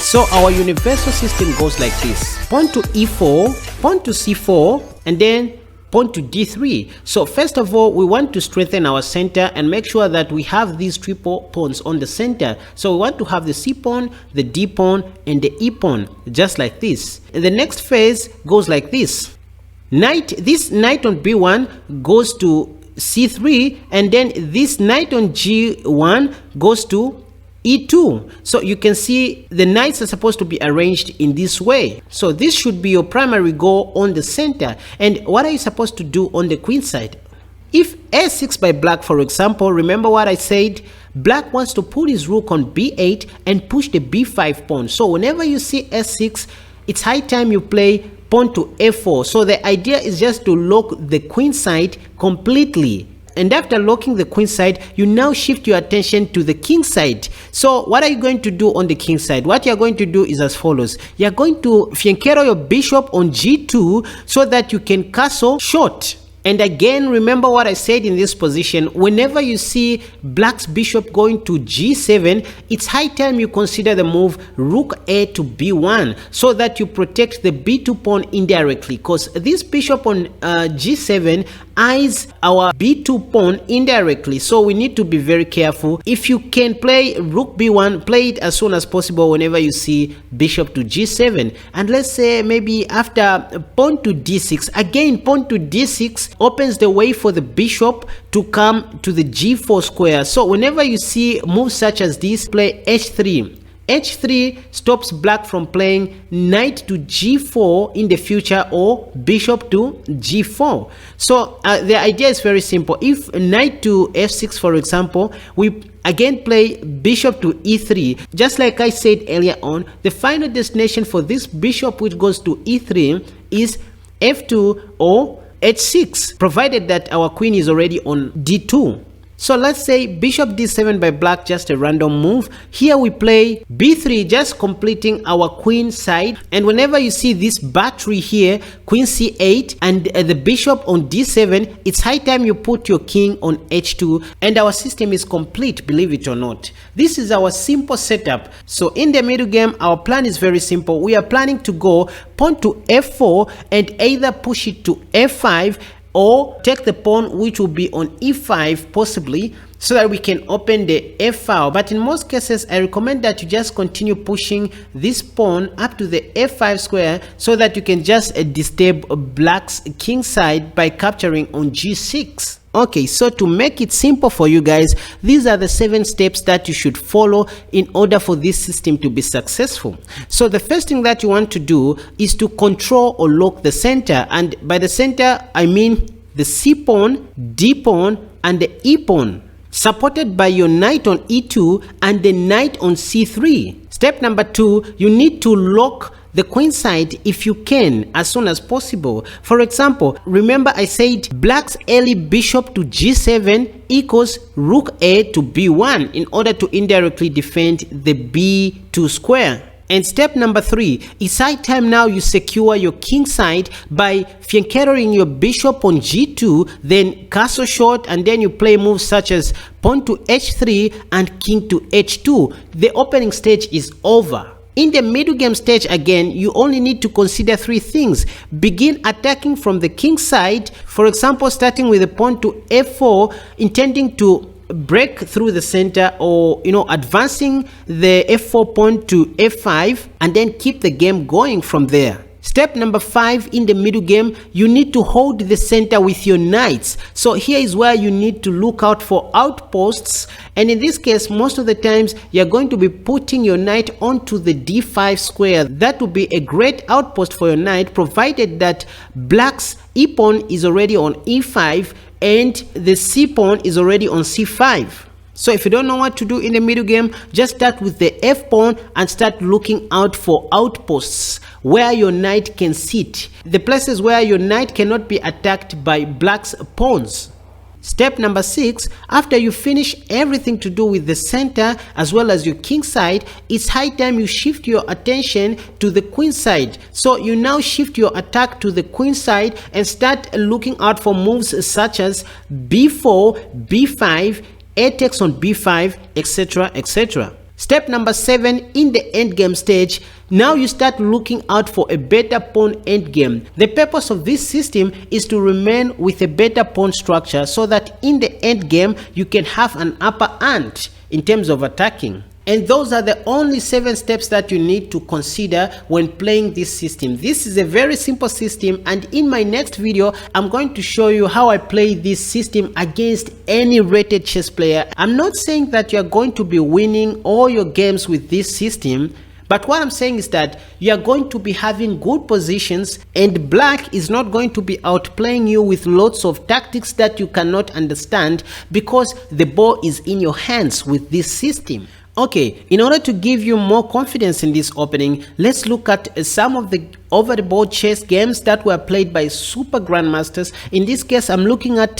So our universal system goes like this: pawn to e4, pawn to c4, and then pawn to d3. So first of all, we want to strengthen our center and make sure that we have these triple pawns on the center. So we want to have the c pawn, the d pawn, and the e pawn, just like this. And the next phase goes like this: this knight on b1 goes to c3, and then this knight on g1 goes to e2. So you can see the knights are supposed to be arranged in this way. So this should be your primary goal on the center. And what are you supposed to do on the queen side? If a6 by black, for example, remember what I said? Black wants to put his rook on b8 and push the b5 pawn. So whenever you see s6, it's high time you play pawn to f4. So the idea is just to lock the queen side completely. And after locking the queen side, you now shift your attention to the king side. So what are you going to do on the king side? What you're going to do is as follows: you're going to fianchetto your bishop on g2 so that you can castle short. And again, remember what I said in this position: whenever you see black's bishop going to g7, it's high time you consider the move rook a to b1 so that you protect the b2 pawn indirectly, because this bishop on g7 eyes our b2 pawn indirectly. So we need to be very careful. If you can play rook b1, play it as soon as possible whenever you see bishop to g7. And let's say maybe after pawn to d6, again pawn to d6 opens the way for the bishop to come to the g4 square. So whenever you see moves such as this, play h3. h3 stops black from playing knight to g4 in the future or bishop to g4. So the idea is very simple. If knight to f6, for example, we again play bishop to e3. Just like I said earlier on, the final destination for this bishop which goes to e3 is f2 or h6, provided that our queen is already on d2. So let's say bishop d7 by black, just a random move. Here we play b3, just completing our queen side. And whenever you see this battery here, queen c8 and the bishop on d7, it's high time you put your king on h2, and our system is complete, believe it or not. This is our simple setup. So in the middle game, our plan is very simple. We are planning to go pawn to f4 and either push it to f5 or take the pawn which will be on e5 possibly, so that we can open the f file. But in most cases, I recommend that you just continue pushing this pawn up to the f5 square so that you can just disturb black's king side by capturing on g6. Okay, so to make it simple for you guys, these are the 7 steps that you should follow in order for this system to be successful. So the first thing that you want to do is to control or lock the center, and by the center I mean the c pawn, d pawn, and the e pawn, supported by your knight on e2 and the knight on c3. Step number 2, you need to lock the queen side if you can as soon as possible. For example, remember I said black's early bishop to g7 equals rook a to b1 in order to indirectly defend the b2 square. And step number 3, it's high time now you secure your king side by fianchettoing your bishop on g2, then castle short, and then you play moves such as pawn to h3 and king to h2. The opening stage is over. In the middle game stage, again, you only need to consider 3 things. Begin attacking from the king side, for example, starting with a pawn to f4, intending to break through the center, or advancing the f4 pawn to f5, and then keep the game going from there. Step number 5, in the middle game, you need to hold the center with your knights. So here is where you need to look out for outposts, and in this case, most of the times you're going to be putting your knight onto the d5 square. That would be a great outpost for your knight, provided that black's e pawn is already on e5 and the c pawn is already on c5. So if you don't know what to do in the middle game, just start with the f pawn and start looking out for outposts where your knight can sit, the places where your knight cannot be attacked by black's pawns. Step number 6, after you finish everything to do with the center as well as your king side, it's high time you shift your attention to the queen side. So you now shift your attack to the queen side and start looking out for moves such as b4, b5, a takes on b5, etc, etc. Step number 7, in the endgame stage, now you start looking out for a better pawn endgame. The purpose of this system is to remain with a better pawn structure so that in the endgame you can have an upper hand in terms of attacking. And those are the only 7 steps that you need to consider when playing this system. This is a very simple system, and in my next video I'm going to show you how I play this system against any rated chess player. I'm not saying that you're going to be winning all your games with this system, but what I'm saying is that you are going to be having good positions, and black is not going to be outplaying you with lots of tactics that you cannot understand, because the ball is in your hands with this system. Okay, in order to give you more confidence in this opening, let's look at some of the over-the-board chess games that were played by super grandmasters. In this case, I'm looking at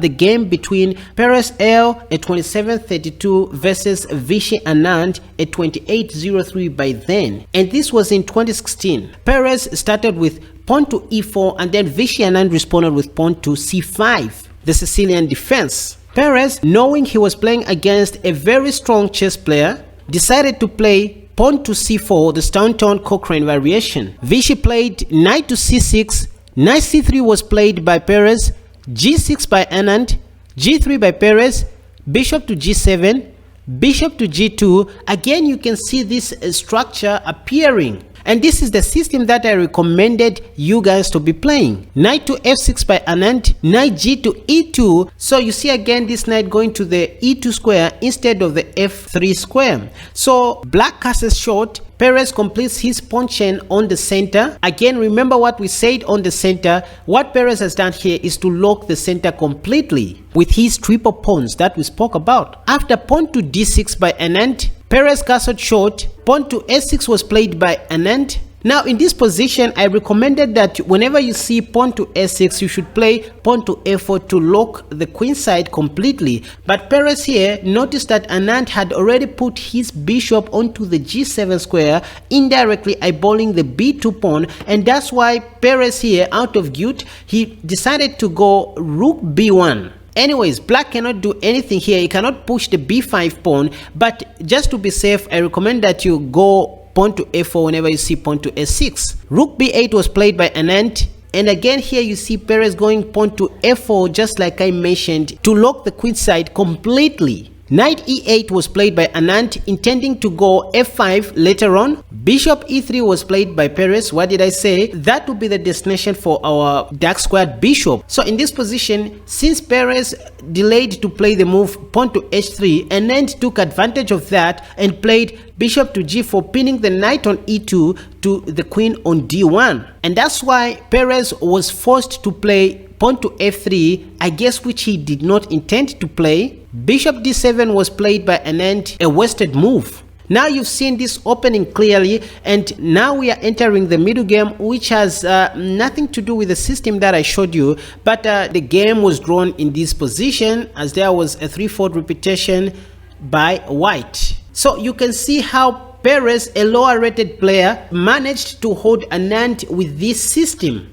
the game between Perez L at 27-32 versus Vachier Anand at 28-03 by then. And this was in 2016. Perez started with pawn to e4, and then Vachier Anand responded with pawn to c5, the Sicilian defense. Perez, knowing he was playing against a very strong chess player, decided to play pawn to c4, the Staunton-Cochrane variation. Vachier played knight to c6, knight c3 was played by Perez, g6 by Anand, g3 by Perez, bishop to g7, bishop to g2. Again, you can see this structure appearing. And this is the system that I recommended you guys to be playing. Knight to f6 by Anand, knight g to e2. So you see again this knight going to the e2 square instead of the f3 square. So black castles short. Perez completes his pawn chain on the center. Again, remember what we said on the center. What Perez has done here is to lock the center completely with his triple pawns that we spoke about. After pawn to d6 by Anand, Perez castled short. Pawn to s6 was played by Anand. Now in this position, I recommended that whenever you see pawn to s6, you should play pawn to f4 to lock the queen side completely. But Perez here noticed that Anand had already put his bishop onto the g7 square, indirectly eyeballing the b2 pawn, and that's why Perez here, out of guilt, he decided to go rook b1. Anyways, black cannot do anything here. He cannot push the b5 pawn, but just to be safe, I recommend that you go pawn to f4 whenever you see pawn to s6. Rook b8 was played by Anand, and again here you see Perez going pawn to f4, just like I mentioned, to lock the queen side completely. Knight e8 was played by Anand, intending to go f5 later on. Bishop e3 was played by Perez. What did I say? That would be the destination for our dark squared bishop. So in this position, since Perez delayed to play the move pawn to h3, Anand took advantage of that and played bishop to g4, pinning the knight on e2 to the queen on d1. And that's why Perez was forced to play pawn to f3, I guess, which he did not intend to play. Bishop d7 was played by Anand, a wasted move. Now you've seen this opening clearly, and now we are entering the middle game, which has nothing to do with the system that I showed you, but the game was drawn in this position as there was a 3-4 repetition by white. So you can see how Perez, a lower rated player, managed to hold Anand with this system.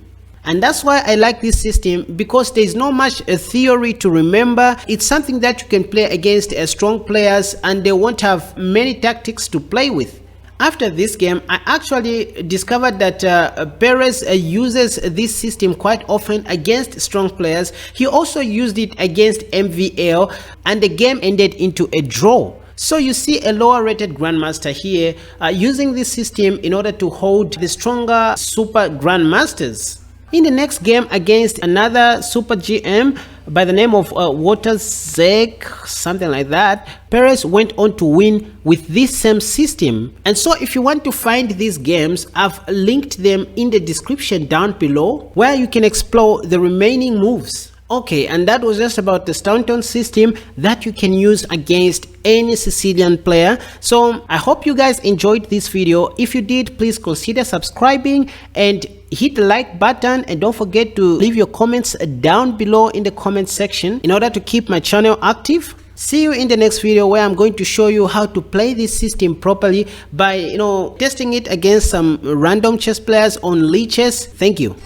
And that's why I like this system, because there's not much theory to remember. It's something that you can play against strong players, and they won't have many tactics to play with. After this game, I actually discovered that Perez uses this system quite often against strong players. He also used it against MVL, and the game ended into a draw. So you see a lower rated grandmaster here using this system in order to hold the stronger super grandmasters. In the next game against another super GM by the name of Waterzek, something like that, Perez went on to win with this same system. And so if you want to find these games, I've linked them in the description down below, where you can explore the remaining moves. Okay, and that was just about the Staunton system that you can use against any Sicilian player. So I hope you guys enjoyed this video. If you did, please consider subscribing and hit the like button, and don't forget to leave your comments down below in the comment section in order to keep my channel active. See you in the next video, where I'm going to show you how to play this system properly by testing it against some random chess players on Lichess. Thank you.